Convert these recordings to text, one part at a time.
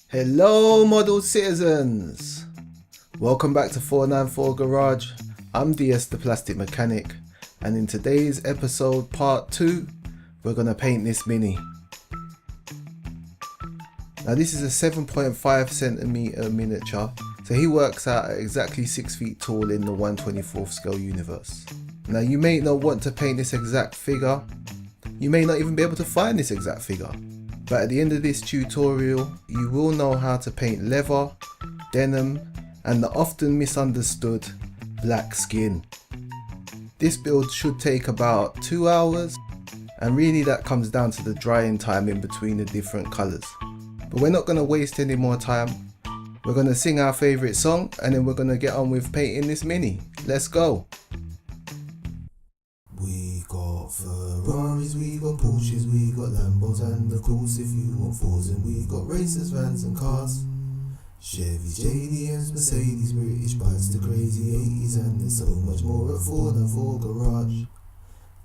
Hello model citizens! Welcome back to 494 Garage. I'm DS the Plastic Mechanic, and in today's episode part 2 we're going to paint this Mini. Now this is a 7.5cm miniature, so he works out at exactly 6 feet tall in the 1/24th scale universe. Now you may not want to paint this exact figure, you may not even be able to find this exact figure, but at the end of this tutorial you will know how to paint leather, denim and the often misunderstood black skin. This build should take about 2 hours, and really that comes down to the drying time in between the different colours. But we're not going to waste any more time. We're going to sing our favourite song and then we're going to get on with painting this Mini. Let's go! We got Ferraris, we got Porsches, we got Lambos, and of course if you want fours, and we got racers, vans and cars. Chevys, JDMs, Mercedes, British bikes, the crazy 80s, and there's so much more at 494 Garage.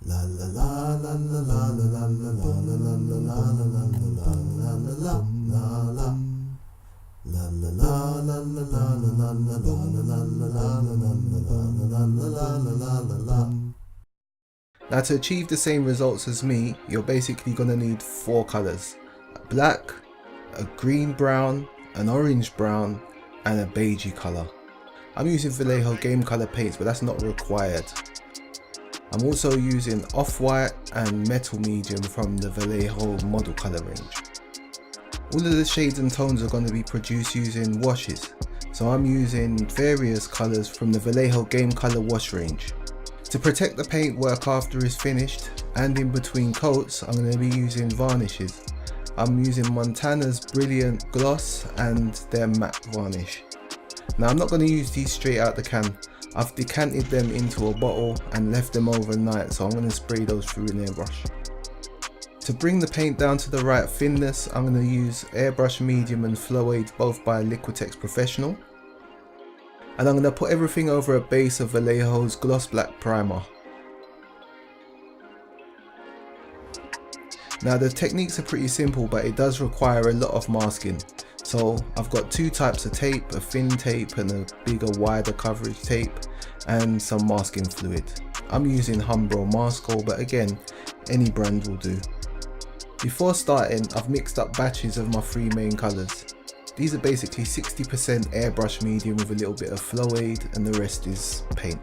La la la la la la la la la la la la la la la la la la la la. La la la la la la la la la la la la la. Now to achieve the same results as me, you're basically going to need 4 colours. A black, a green brown, an orange brown and a beigey colour. I'm using Vallejo game colour paints, but that's not required. I'm also using off-white and metal medium from the Vallejo model colour range. All of the shades and tones are going to be produced using washes, so I'm using various colours from the Vallejo game colour wash range. To protect the paintwork after it's finished and in between coats, I'm going to be using varnishes. I'm using Montana's Brilliant Gloss and their matte varnish. Now I'm not going to use these straight out the can. I've decanted them into a bottle and left them overnight, so I'm going to spray those through an airbrush. To bring the paint down to the right thinness, I'm going to use airbrush medium and flow aids, both by Liquitex Professional. And I'm going to put everything over a base of Vallejo's gloss black primer. Now the techniques are pretty simple, but it does require a lot of masking. So I've got 2 types of tape, a thin tape and a bigger wider coverage tape, and some masking fluid. I'm using Humbro Masco, but again any brand will do. Before starting, I've mixed up batches of my 3 main colours. These are basically 60% airbrush medium with a little bit of flow aid, and the rest is paint.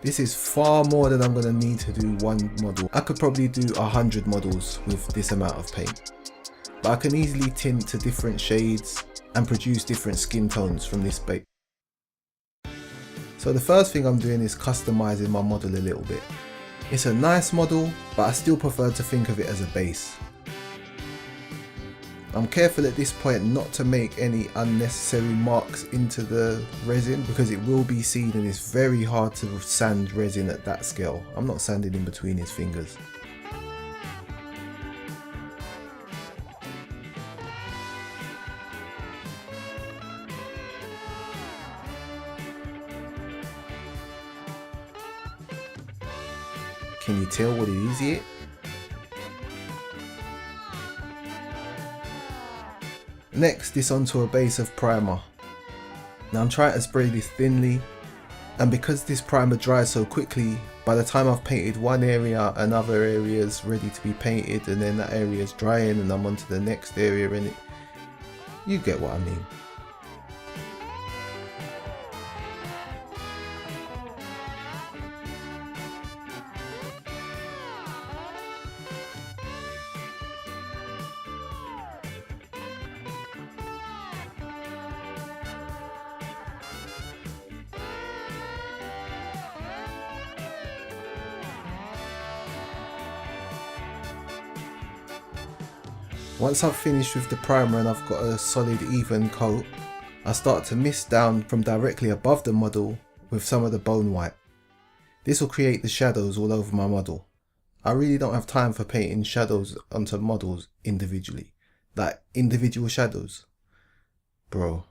This is far more than I'm going to need to do one model. I could probably do 100 models with this amount of paint. But I can easily tint to different shades and produce different skin tones from this bait. So the first thing I'm doing is customizing my model a little bit. It's a nice model, but I still prefer to think of it as a base. I'm careful at this point not to make any unnecessary marks into the resin, because it will be seen and it's very hard to sand resin at that scale. I'm not sanding in between his fingers. Can you tell what it is yet? Next, this onto a base of primer. Now I'm trying to spray this thinly, and because this primer dries so quickly, by the time I've painted one area, another area is ready to be painted, and then that area is drying and I'm onto the next area, and you get what I mean. Once I've finished with the primer and I've got a solid even coat, I start to mist down from directly above the model with some of the bone white. This will create the shadows all over my model. I really don't have time for painting shadows onto models individually, like individual shadows. Bro.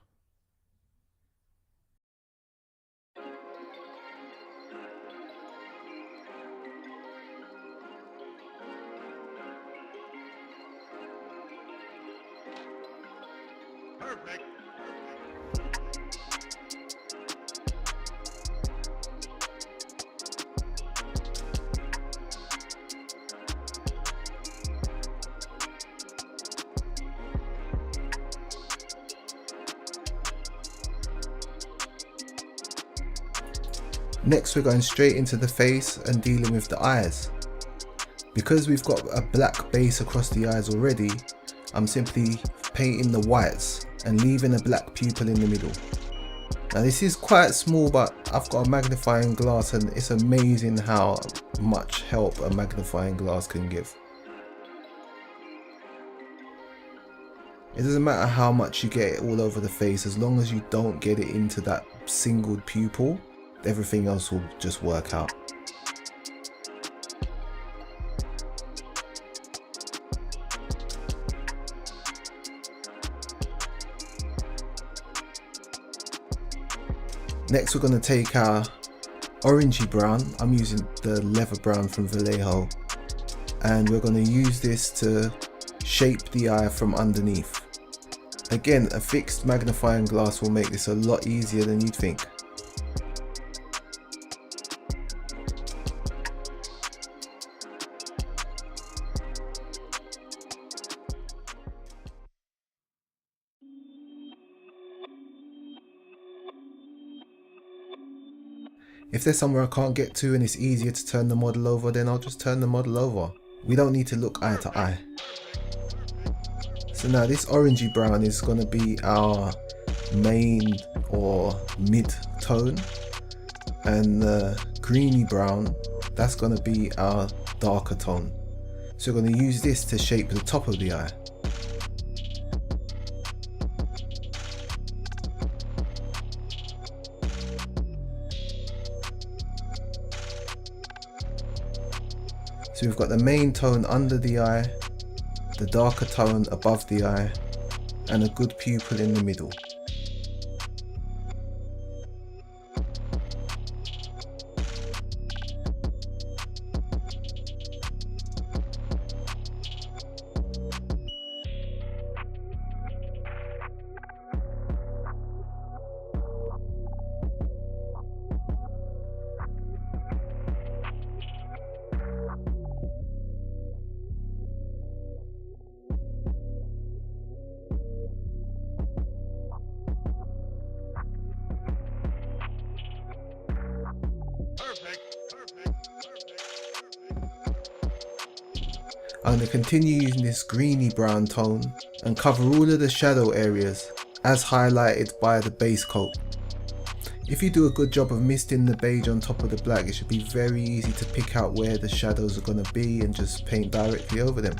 Next we're going straight into the face and dealing with the eyes. Because we've got a black base across the eyes already, I'm simply painting the whites and leaving a black pupil in the middle. Now this is quite small, but I've got a magnifying glass and it's amazing how much help a magnifying glass can give. It doesn't matter how much you get it all over the face, as long as you don't get it into that single pupil, everything else will just work out. Next we're going to take our orangey brown, I'm using the leather brown from Vallejo, and we're going to use this to shape the eye from underneath. Again, a fixed magnifying glass will make this a lot easier than you'd think. If there's somewhere I can't get to and it's easier to turn the model over, then I'll just turn the model over. We don't need to look eye to eye. So now this orangey brown is going to be our main or mid tone, and the greeny brown, that's going to be our darker tone. So we're going to use this to shape the top of the eye. So we've got the main tone under the eye, the darker tone above the eye, and a good pupil in the middle. I'm going to continue using this greeny brown tone and cover all of the shadow areas as highlighted by the base coat. If you do a good job of misting the beige on top of the black, it should be very easy to pick out where the shadows are going to be and just paint directly over them.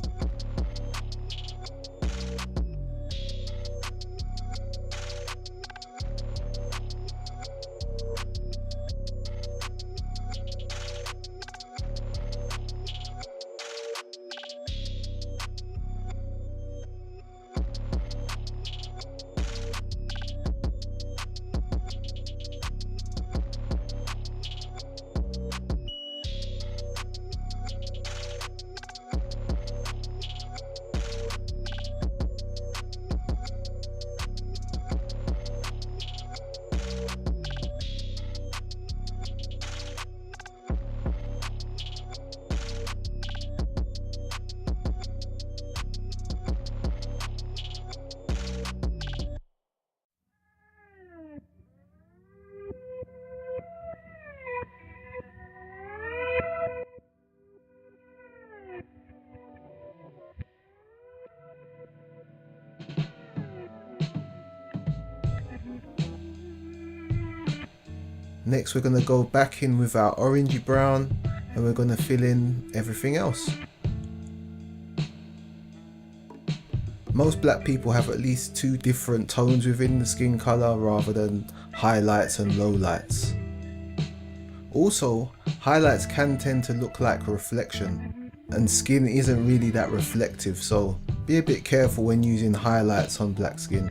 Next we're going to go back in with our orangey brown and we're going to fill in everything else. Most black people have at least two different tones within the skin colour rather than highlights and lowlights. Also, highlights can tend to look like a reflection, and skin isn't really that reflective, so be a bit careful when using highlights on black skin.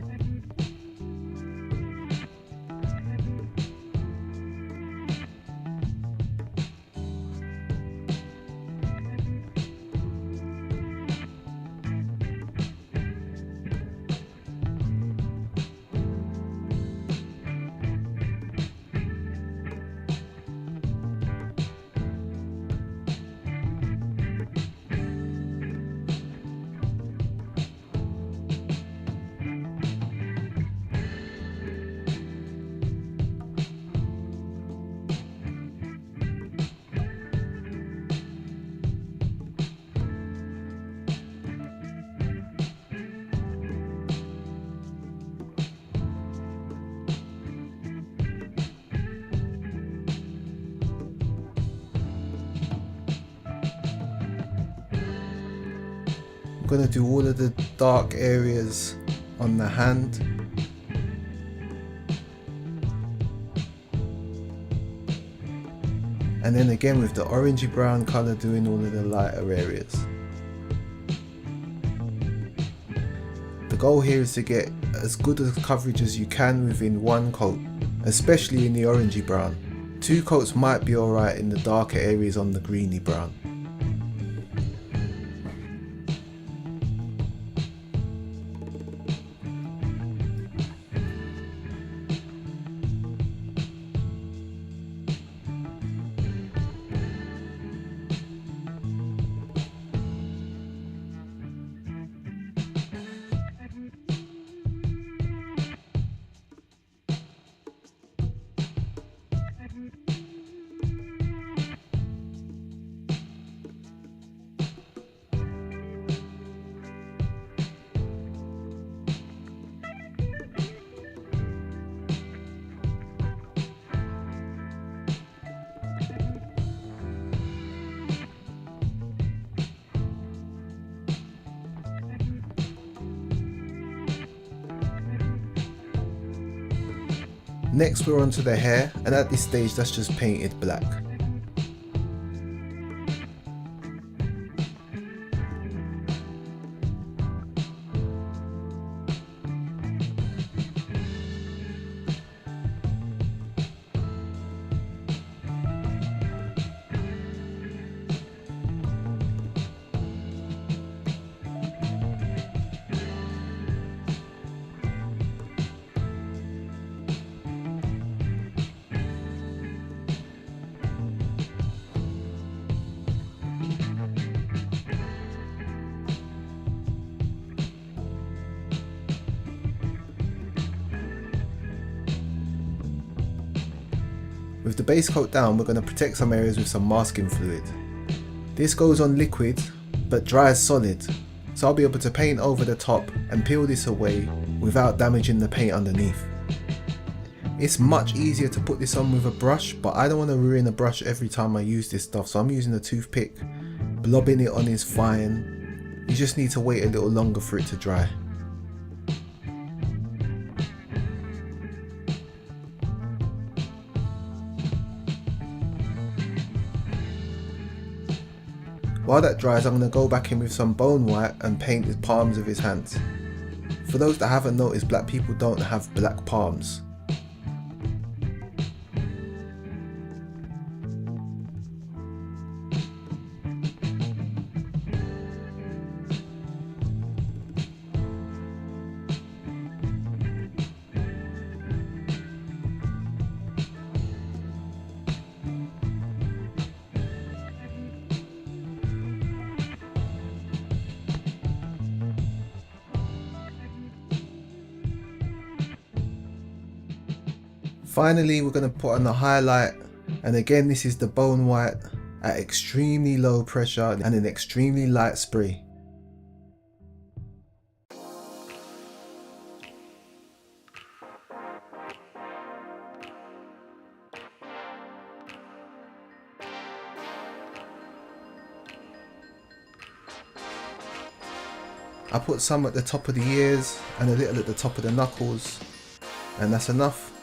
I'm going to do all of the dark areas on the hand. And then again with the orangey brown colour doing all of the lighter areas. The goal here is to get as good a coverage as you can within one coat, especially in the orangey brown. 2 coats might be alright in the darker areas on the greeny brown. Next we're onto the hair, and at this stage that's just painted black. With the base coat down, we're going to protect some areas with some masking fluid. This goes on liquid but dries solid, so I'll be able to paint over the top and peel this away without damaging the paint underneath. It's much easier to put this on with a brush, but I don't want to ruin a brush every time I use this stuff, so I'm using a toothpick. Blobbing it on is fine, you just need to wait a little longer for it to dry. While that dries, I'm going to go back in with some bone white and paint the palms of his hands. For those that haven't noticed, black people don't have black palms. Finally, we're going to put on the highlight, and again this is the bone white at extremely low pressure and an extremely light spray. I put some at the top of the ears and a little at the top of the knuckles, and that's enough.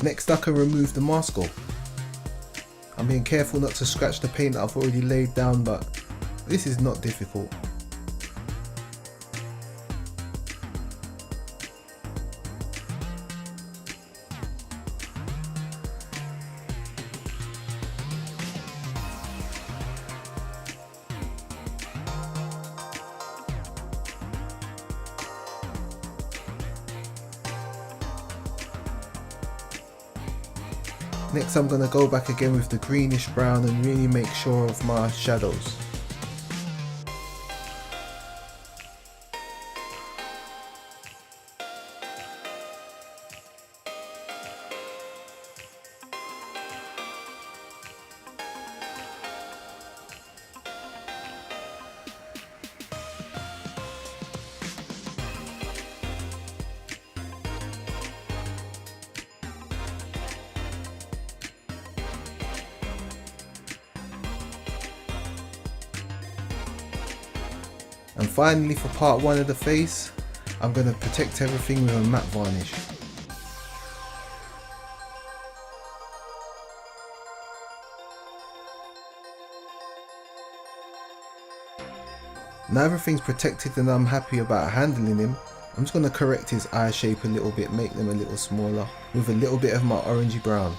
Next I can remove the mask off. I'm being careful not to scratch the paint that I've already laid down, but this is not difficult. Next I'm going to go back again with the greenish brown and really make sure of my shadows. And finally, for part 1 of the face, I'm going to protect everything with a matte varnish. Now everything's protected and I'm happy about handling him, I'm just going to correct his eye shape a little bit, make them a little smaller with a little bit of my orangey brown.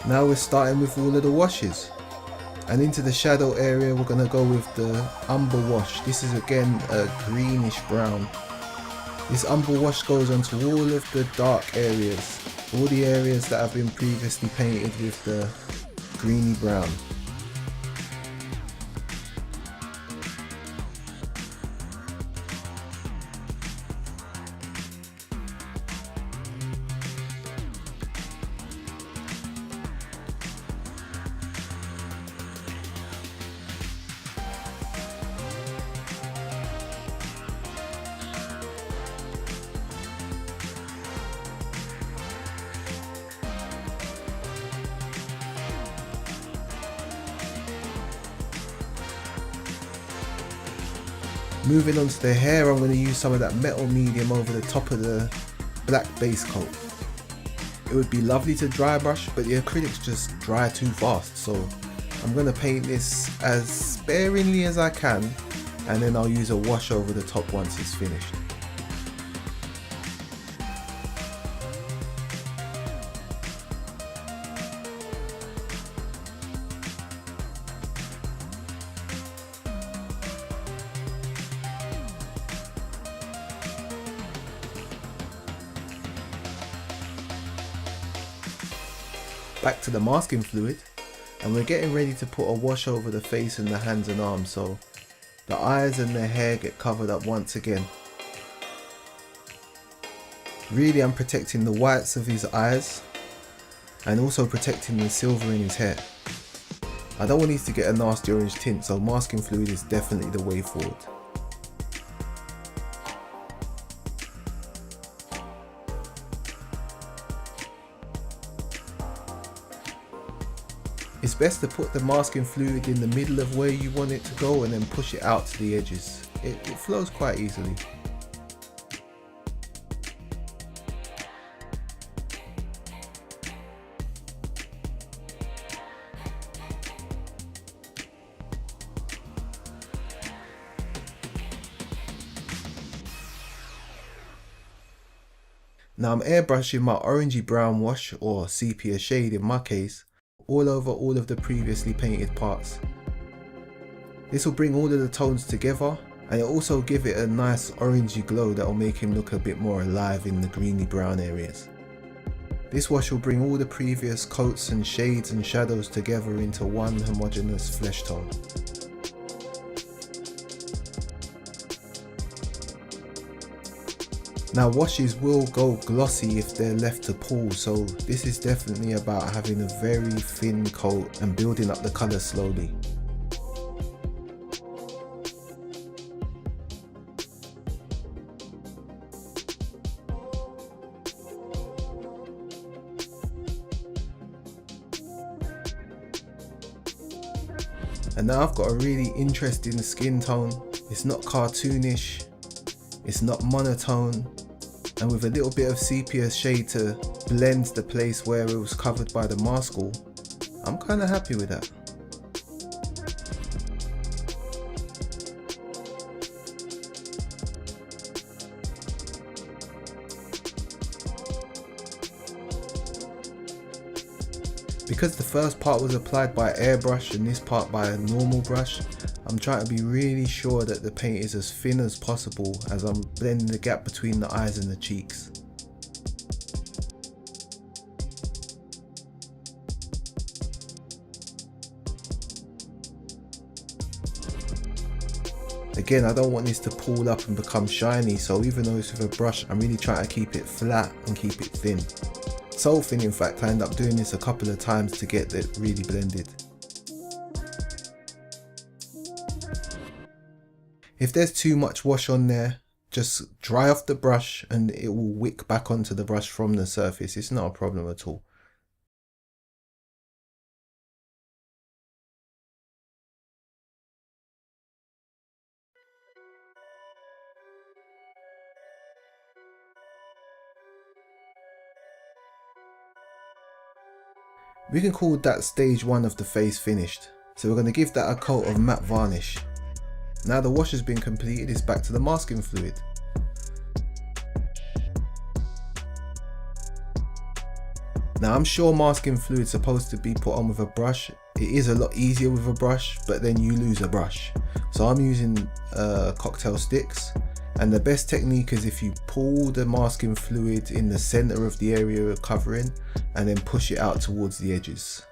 Now we're starting with all of the washes, and into the shadow area we're going to go with the umber wash. This is again a greenish brown. This umber wash goes onto all of the dark areas, all the areas that have been previously painted with the greeny brown. Moving on to the hair, I'm going to use some of that metal medium over the top of the black base coat. It would be lovely to dry brush, but the acrylics just dry too fast, so I'm going to paint this as sparingly as I can, and then I'll use a wash over the top once it's finished. Back to the masking fluid, and we're getting ready to put a wash over the face and the hands and arms so the eyes and the hair get covered up once again. Really, I'm protecting the whites of his eyes and also protecting the silver in his hair. I don't want these to get a nasty orange tint, so masking fluid is definitely the way forward. It's best to put the masking fluid in the middle of where you want it to go and then push it out to the edges. It flows quite easily. Now I'm airbrushing my orangey brown wash, or sepia shade in my case, all over all of the previously painted parts. This will bring all of the tones together, and it'll also give it a nice orangey glow that will make him look a bit more alive in the greeny brown areas. This wash will bring all the previous coats and shades and shadows together into one homogeneous flesh tone. Now washes will go glossy if they're left to pool, so this is definitely about having a very thin coat and building up the colour slowly. And now I've got a really interesting skin tone. It's not cartoonish, it's not monotone, and with a little bit of sepia shade to blend the place where it was covered by the maskell, I'm kind of happy with that. Because the first part was applied by airbrush and this part by a normal brush, I'm trying to be really sure that the paint is as thin as possible as I'm blending the gap between the eyes and the cheeks. Again, I don't want this to pull up and become shiny, so even though it's with a brush, I'm really trying to keep it flat and keep it thin. sole thing. In fact, I end up doing this a couple of times to get it really blended. If there's too much wash on there, just dry off the brush and it will wick back onto the brush from the surface. It's not a problem at all. We can call that stage 1 of the face finished. So we're going to give that a coat of matte varnish. Now the wash has been completed, it's back to the masking fluid. Now I'm sure masking fluid is supposed to be put on with a brush. It is a lot easier with a brush, but then you lose a brush. So I'm using cocktail sticks, and the best technique is if you pull the masking fluid in the center of the area you're covering and then push it out towards the edges.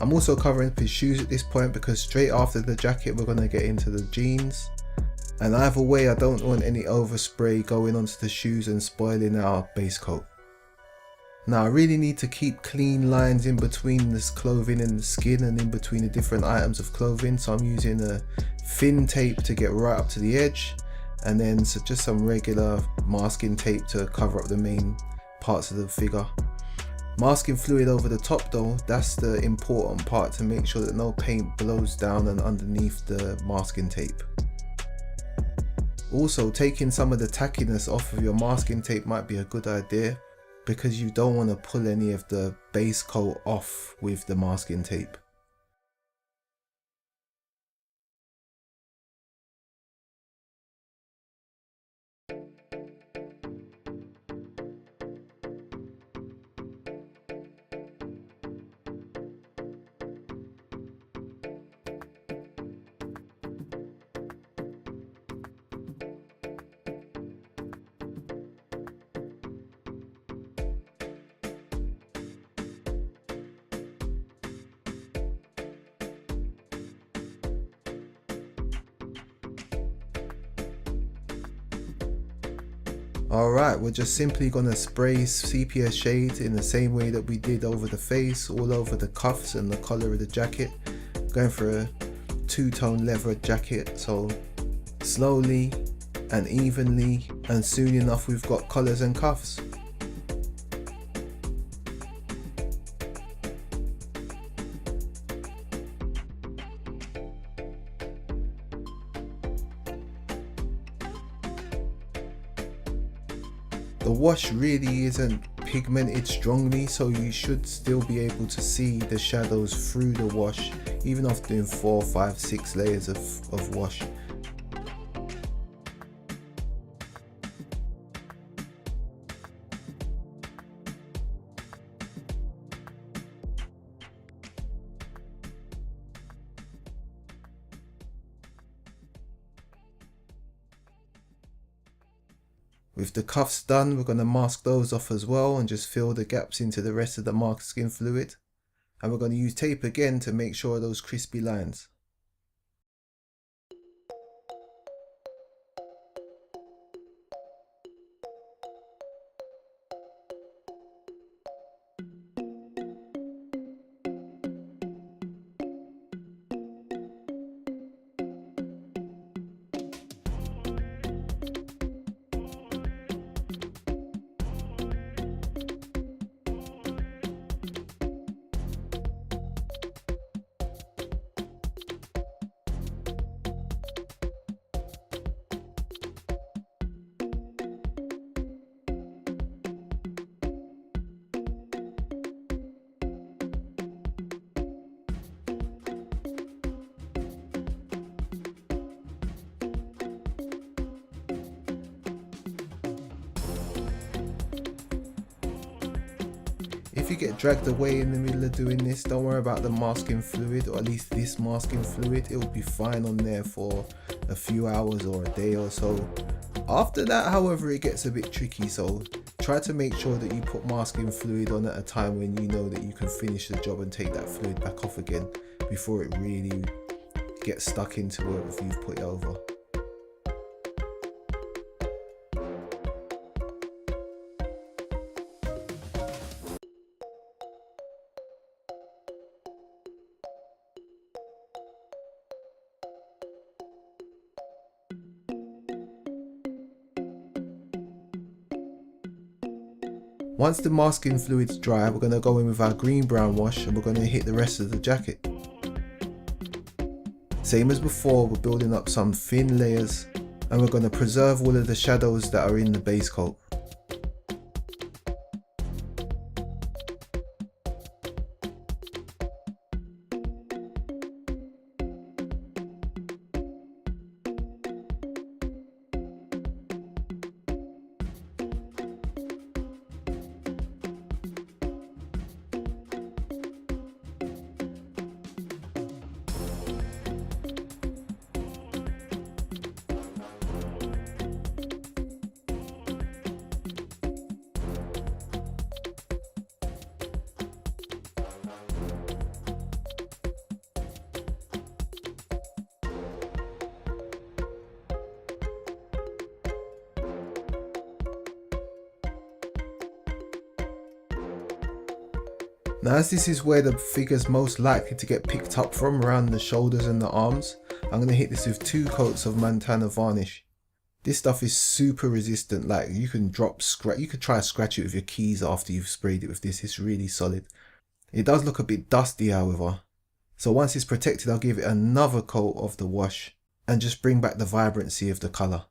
I'm also covering up his shoes at this point because straight after the jacket we're going to get into the jeans, and either way I don't want any overspray going onto the shoes and spoiling our base coat. Now I really need to keep clean lines in between this clothing and the skin and in between the different items of clothing, so I'm using a thin tape to get right up to the edge, and then just some regular masking tape to cover up the main parts of the figure. Masking fluid over the top though, that's the important part, to make sure that no paint blows down and underneath the masking tape. Also, taking some of the tackiness off of your masking tape might be a good idea, because you don't want to pull any of the base coat off with the masking tape. Alright, we're just simply going to spray sepia shades in the same way that we did over the face, all over the cuffs and the collar of the jacket. Going for a two-tone leather jacket, so slowly and evenly, and soon enough we've got collars and cuffs. The wash really isn't pigmented strongly, so you should still be able to see the shadows through the wash, even after doing 4, 5, 6 layers of wash. With the cuffs done, we're going to mask those off as well and just fill the gaps into the rest of the masking fluid. And we're going to use tape again to make sure of those crispy lines. If you get dragged away in the middle of doing this, don't worry about the masking fluid, or at least this masking fluid. It will be fine on there for a few hours or a day or so. After that, however, it gets a bit tricky, so try to make sure that you put masking fluid on at a time when you know that you can finish the job and take that fluid back off again before it really gets stuck into wherever you've put it over. Once the masking fluid's dry, we're going to go in with our green brown wash and we're going to hit the rest of the jacket. Same as before, we're building up some thin layers and we're going to preserve all of the shadows that are in the base coat. Now, as this is where the figure's most likely to get picked up from, around the shoulders and the arms, I'm going to hit this with 2 coats of Montana varnish. This stuff is super resistant, like you can you could try to scratch it with your keys after you've sprayed it with this. It's really solid. It does look a bit dusty, however, so once it's protected, I'll give it another coat of the wash and just bring back the vibrancy of the colour.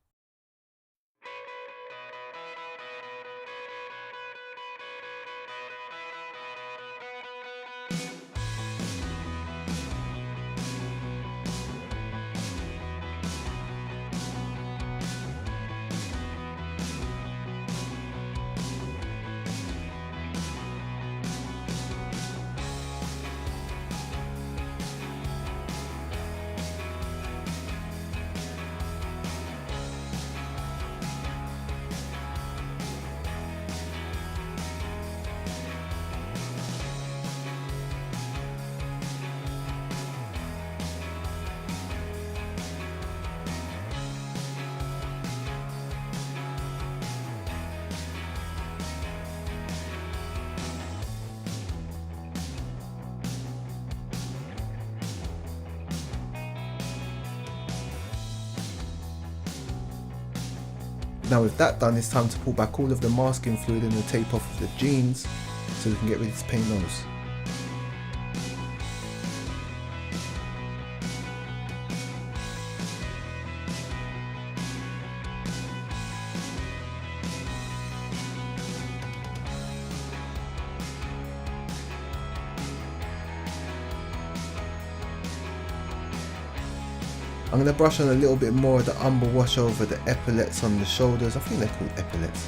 Now with that done, it's time to pull back all of the masking fluid and the tape off of the jeans so we can get ready to paint those. I'm going to brush on a little bit more of the umber wash over the epaulets on the shoulders, I think they're called epaulets,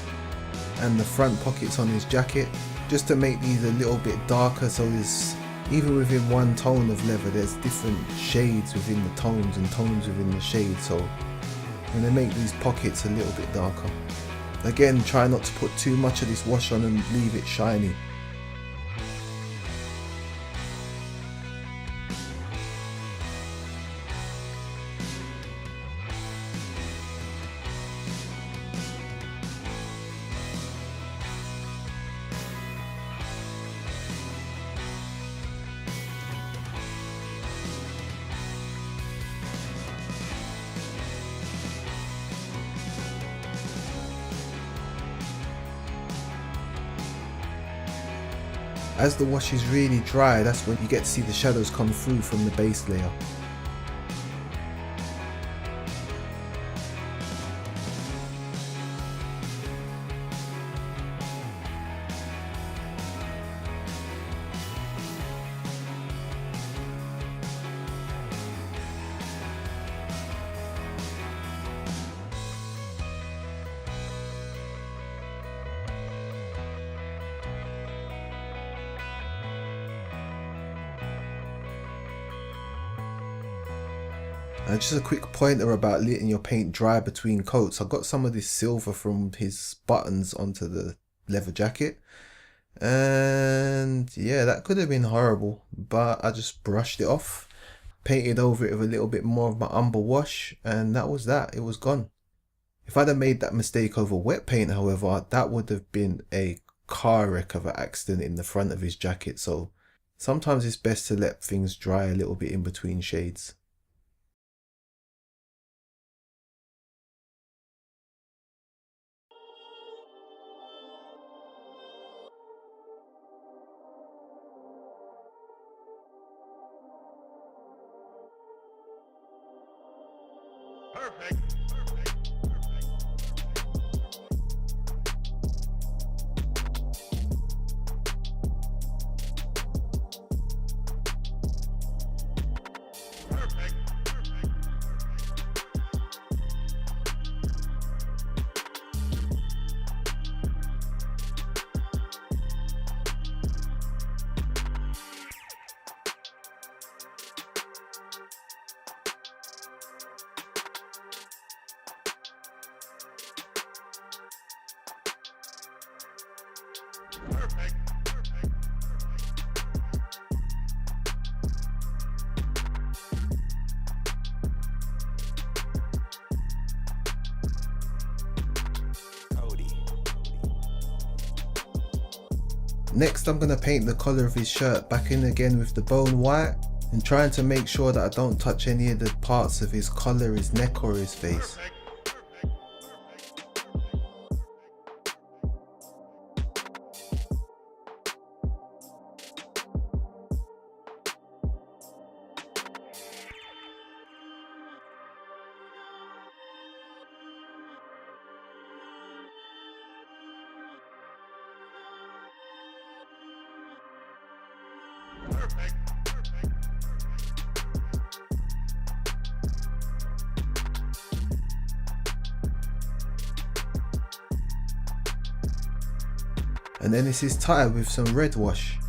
and the front pockets on his jacket, just to make these a little bit darker, so there's, even within one tone of leather, there's different shades within the tones and tones within the shades, so I'm going to make these pockets a little bit darker. Again, try not to put too much of this wash on and leave it shiny. As the wash is really dry, that's when you get to see the shadows come through from the base layer. And just a quick pointer about letting your paint dry between coats. I got some of this silver from his buttons onto the leather jacket. And yeah, that could have been horrible, but I just brushed it off, painted over it with a little bit more of my umber wash, and that was that. It was gone. If I'd have made that mistake over wet paint, however, that would have been a car wreck of an accident in the front of his jacket. So sometimes it's best to let things dry a little bit in between shades. Perfect. Next, I'm going to paint the collar of his shirt back in again with the bone white, and trying to make sure that I don't touch any of the parts of his collar, his neck or his face. And then it's his tie with some red wash.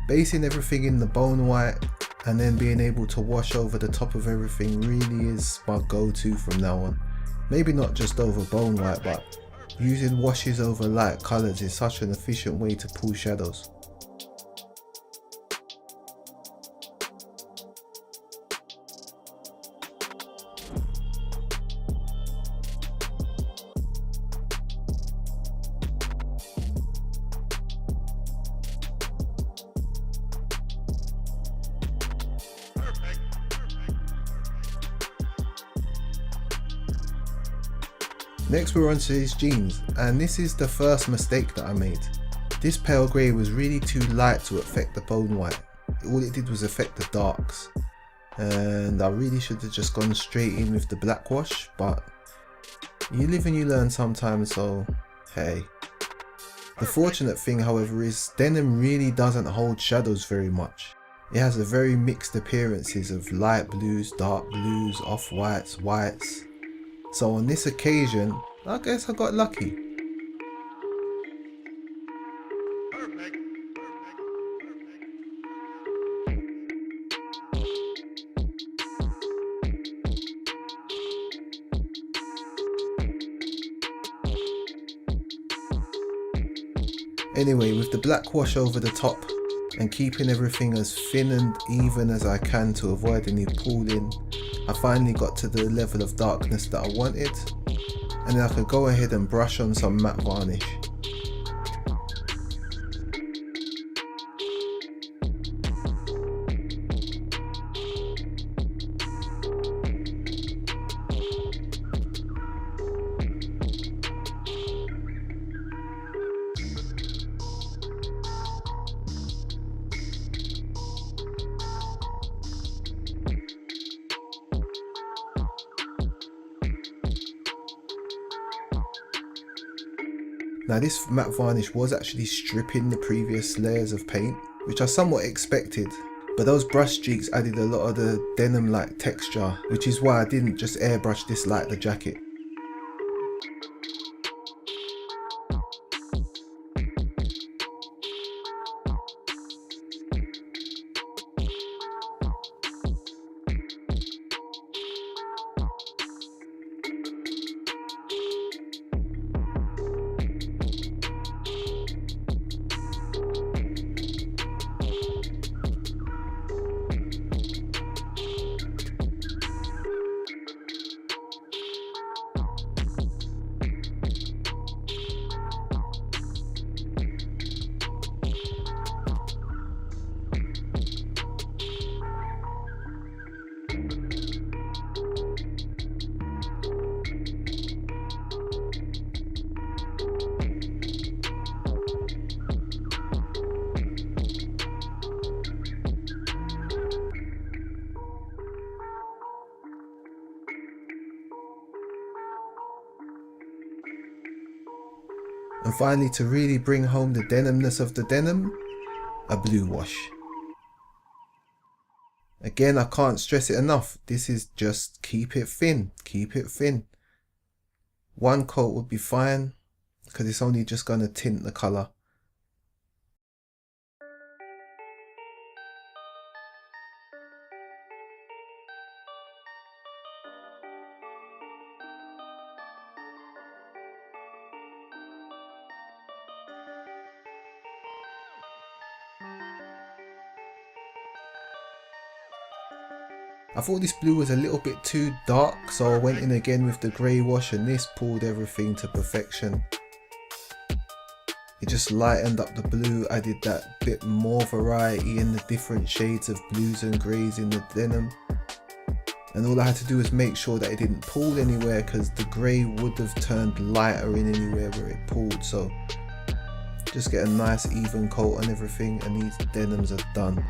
Basing everything in the bone white and then being able to wash over the top of everything really is my go-to from now on. Maybe not just over bone white, but using washes over light colours is such an efficient way to pull shadows. Next we're on to his jeans, and this is the first mistake that I made. This pale grey was really too light to affect the bone white. All it did was affect the darks, and I really should have just gone straight in with the black wash, but you live and you learn sometimes, so hey. The fortunate thing however is denim really doesn't hold shadows very much. It has a very mixed appearances of light blues, dark blues, off-whites, whites. So on this occasion, I guess I got lucky. Anyway, with the black wash over the top and keeping everything as thin and even as I can to avoid any pooling, I finally got to the level of darkness that I wanted, and then I could go ahead and brush on some matte varnish. Now this matte varnish was actually stripping the previous layers of paint, which I somewhat expected, but those brush streaks added a lot of the denim like texture, which is why I didn't just airbrush this like the jacket. And finally, to really bring home the denimness of the denim, a blue wash. Again, I can't stress it enough. This is just keep it thin, keep it thin. One coat would be fine because it's only just going to tint the colour. I thought this blue was a little bit too dark, so I went in again with the grey wash, and this pulled everything to perfection. It just lightened up the blue, added that bit more variety in the different shades of blues and greys in the denim. And all I had to do was make sure that it didn't pull anywhere, because the grey would have turned lighter in anywhere where it pulled. So just get a nice even coat on everything and these denims are done.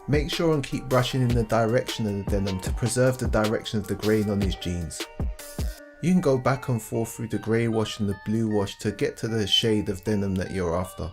Make sure and keep brushing in the direction of the denim to preserve the direction of the grain on his jeans. You can go back and forth through the grey wash and the blue wash to get to the shade of denim that you're after.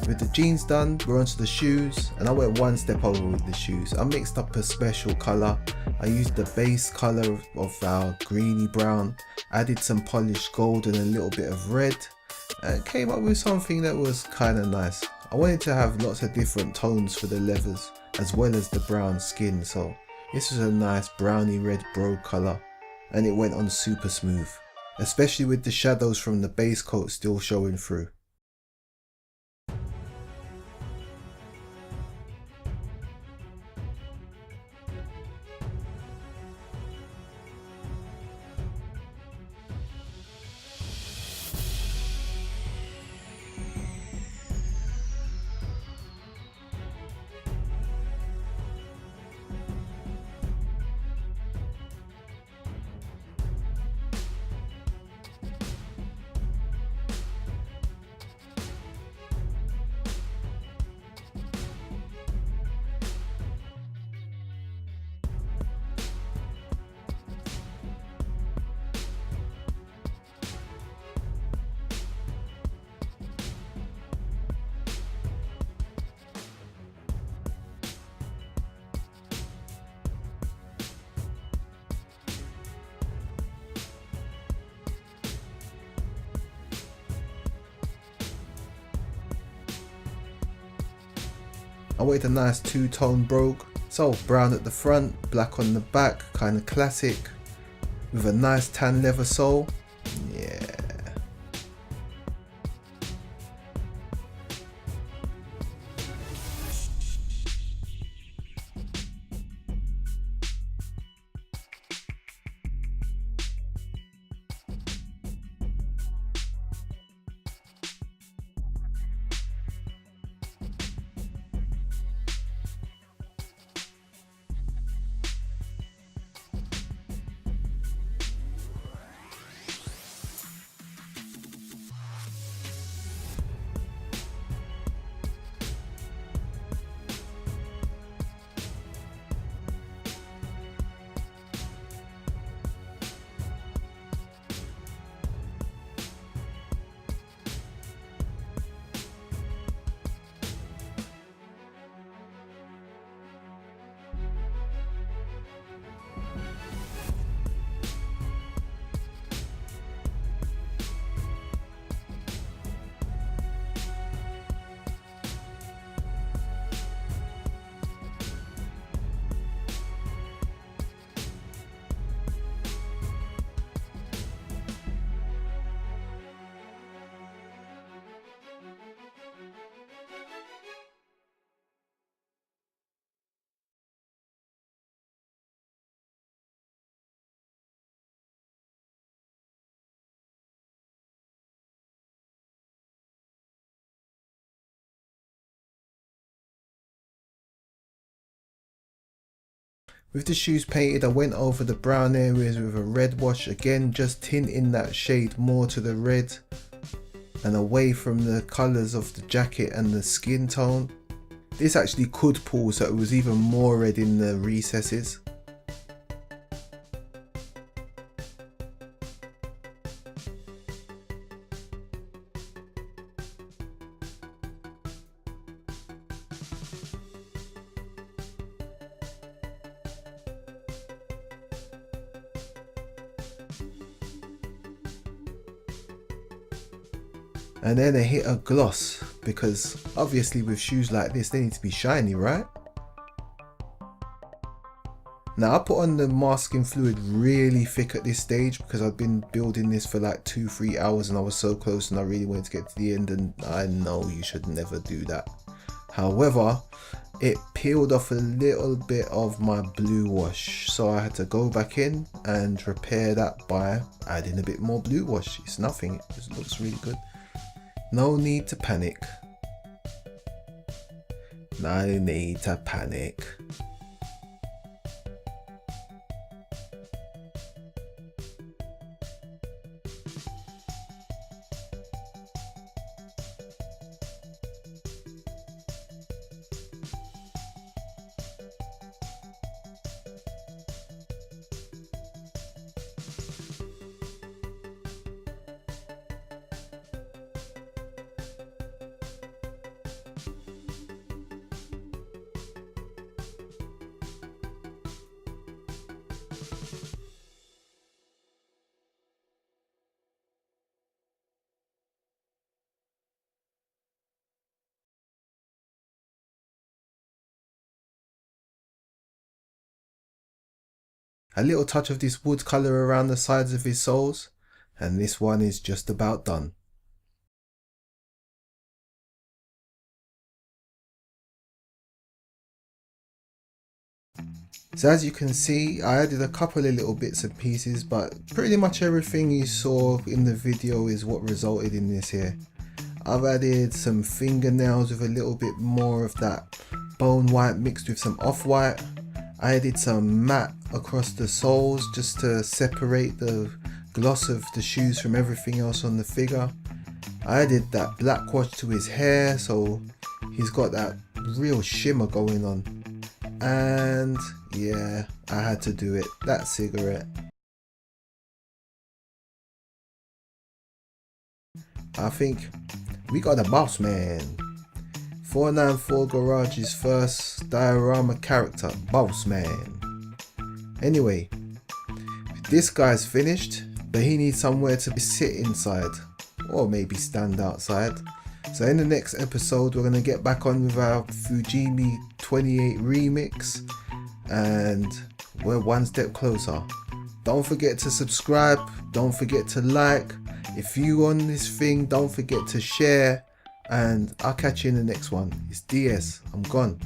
With the jeans done, we're onto the shoes, and I went one step over with the shoes. I mixed up a special colour. I used the base colour of our greeny brown, added some polished gold and a little bit of red, and came up with something that was kind of nice. I wanted to have lots of different tones for the leathers as well as the brown skin, so this was a nice browny red brogue colour, and it went on super smooth, especially with the shadows from the base coat still showing through. I wanted a nice two-tone brogue, so brown at the front, black on the back, kind of classic, with a nice tan leather sole. Yeah. With the shoes painted, I went over the brown areas with a red wash, again just tinting that shade more to the red and away from the colours of the jacket and the skin tone. This actually could pull, so it was even more red in the recesses. And then I hit a gloss, because obviously with shoes like this they need to be shiny, right? Now I put on the masking fluid really thick at this stage because I've been building this for like 2-3 hours and I was so close and I really wanted to get to the end, and I know you should never do that. However, it peeled off a little bit of my blue wash, so I had to go back in and repair that by adding a bit more blue wash. It's nothing, it looks really good. No need to panic. No need to panic. A little touch of this wood colour around the sides of his soles, and this one is just about done. So as you can see, I added a couple of little bits and pieces, but pretty much everything you saw in the video is what resulted in this here. I've added some fingernails with a little bit more of that bone white mixed with some off-white. I added some matte across the soles just to separate the gloss of the shoes from everything else on the figure. I added that black wash to his hair, so he's got that real shimmer going on. And yeah, I had to do it. That cigarette. I think we got a boss man. 494 Garage's first diorama character, Boss Man. Anyway, this guy's finished, but he needs somewhere to sit inside, or maybe stand outside. So in the next episode, we're going to get back on with our Fujimi 28 remix, and we're one step closer. Don't forget to subscribe, don't forget to like. If you on this thing, don't forget to share. And I'll catch you in the next one. It's DS. I'm gone.